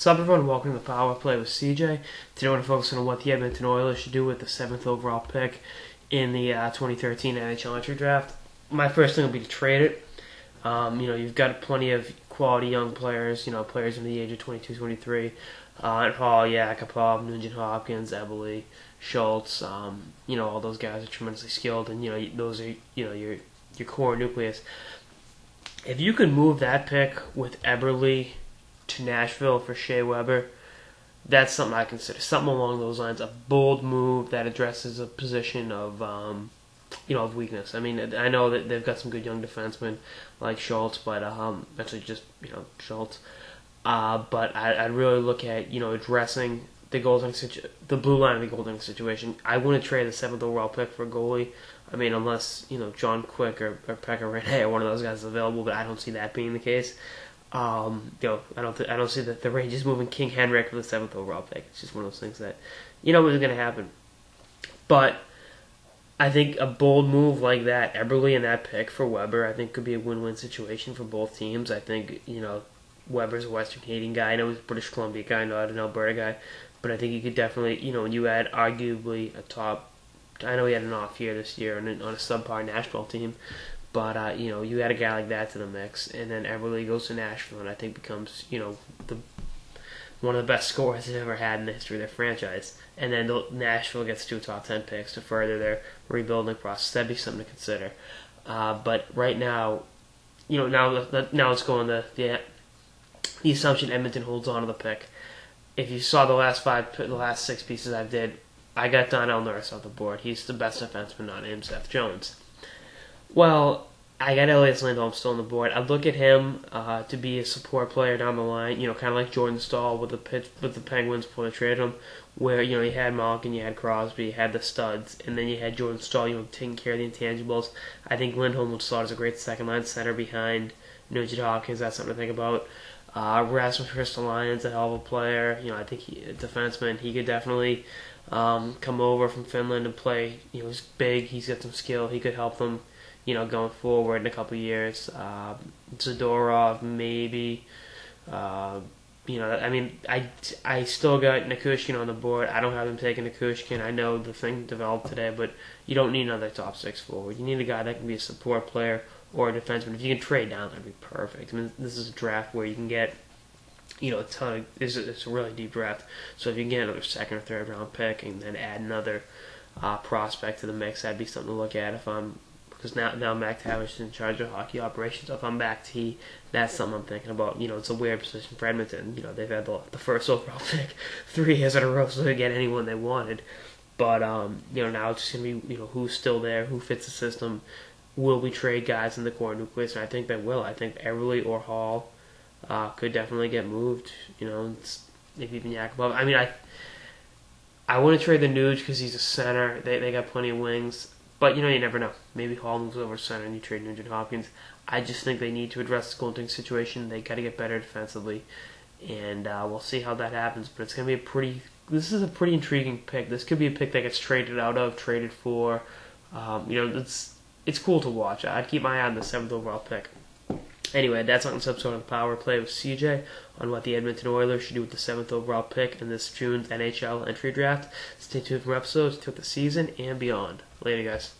What's up, everyone? Welcome to the Power Play with CJ. Today, I want to focus on what the Edmonton Oilers should do with the 7th overall pick in the 2013 NHL entry draft. My first thing will be to trade it. You've got plenty of quality young players, players in the age of 22, 23. And Hall, Yakupov, Nugent Hopkins, Eberle, Schultz, all those guys are tremendously skilled, and, those are, your core nucleus. If you could move that pick with Eberle to Nashville for Shea Weber, that's something I consider. Something along those lines, a bold move that addresses a position of, of weakness. I mean, I know that they've got some good young defensemen like Schultz, but actually just Schultz. But I'd really look at addressing the the blue line of the goaltending situation. I wouldn't trade the 7th overall pick for a goalie. I mean, unless John Quick or Pekka Rinne or one of those guys is available, but I don't see that being the case. I don't see that the Rangers moving King Henrik for the 7th overall pick. It's just one of those things that was going to happen. But I think a bold move like that, Eberle and that pick for Weber, I think could be a win-win situation for both teams. I think Weber's a Western Canadian guy. I know he's a British Columbia guy, not an Alberta guy, but I think he could definitely when you add arguably a top. I know he had an off year this year on a subpar Nashville team. But, you add a guy like that to the mix, and then Eberle goes to Nashville, and I think becomes, one of the best scorers they've ever had in the history of their franchise. And then Nashville gets 2 top 10 picks to further their rebuilding process. That'd be something to consider. But right now, now let's go on the assumption Edmonton holds on to the pick. If you saw the last 6 pieces I did, I got Donnell Nurse off the board. He's the best defenseman, not named Seth Jones. Well, I got Elias Lindholm still on the board. I'd look at him to be a support player down the line, kind of like Jordan Staal with the Penguins before they traded him, where you had Malkin, you had Crosby, you had the studs, and then you had Jordan Staal, taking care of the intangibles. I think Lindholm would slot as a great second line center behind Nugent Hopkins. That's something to think about. Rasmus Ristolainen's a hell of a player. I think a defenseman. He could definitely come over from Finland and play. He's big. He's got some skill. He could help them. Going forward in a couple of years. Zadorov, maybe. I still got Nikushkin on the board. I don't have him taking Nikushkin. I know the thing developed today, but you don't need another top 6 forward. You need a guy that can be a support player or a defenseman. If you can trade down, that'd be perfect. I mean, this is a draft where you can get, a ton of. It's a really deep draft. So if you can get another 2nd or 3rd round pick and then add another prospect to the mix, that'd be something to look at because now Mac Tavish is in charge of hockey operations. So if I'm back T, that's something I'm thinking about. It's a weird position for Edmonton. They've had the 1st overall pick 3 years in a row, so they get anyone they wanted. But now it's just gonna be who's still there, who fits the system. Will we trade guys in the core nucleus? And I think they will. I think Eberle or Hall could definitely get moved. If even Yakupov. I mean, I want to trade the Nuge because he's a center. They got plenty of wings. But, you never know. Maybe Hall moves over to center and you trade Nugent Hopkins. I just think they need to address the goaltending situation. They got to get better defensively. And we'll see how that happens. But it's going to be this is a pretty intriguing pick. This could be a pick that gets traded for. It's cool to watch. I'd keep my eye on the 7th overall pick. Anyway, that's on this episode of Power Play with CJ on what the Edmonton Oilers should do with the 7th overall pick in this June's NHL entry draft. Stay tuned for episodes throughout the season and beyond. Later, guys.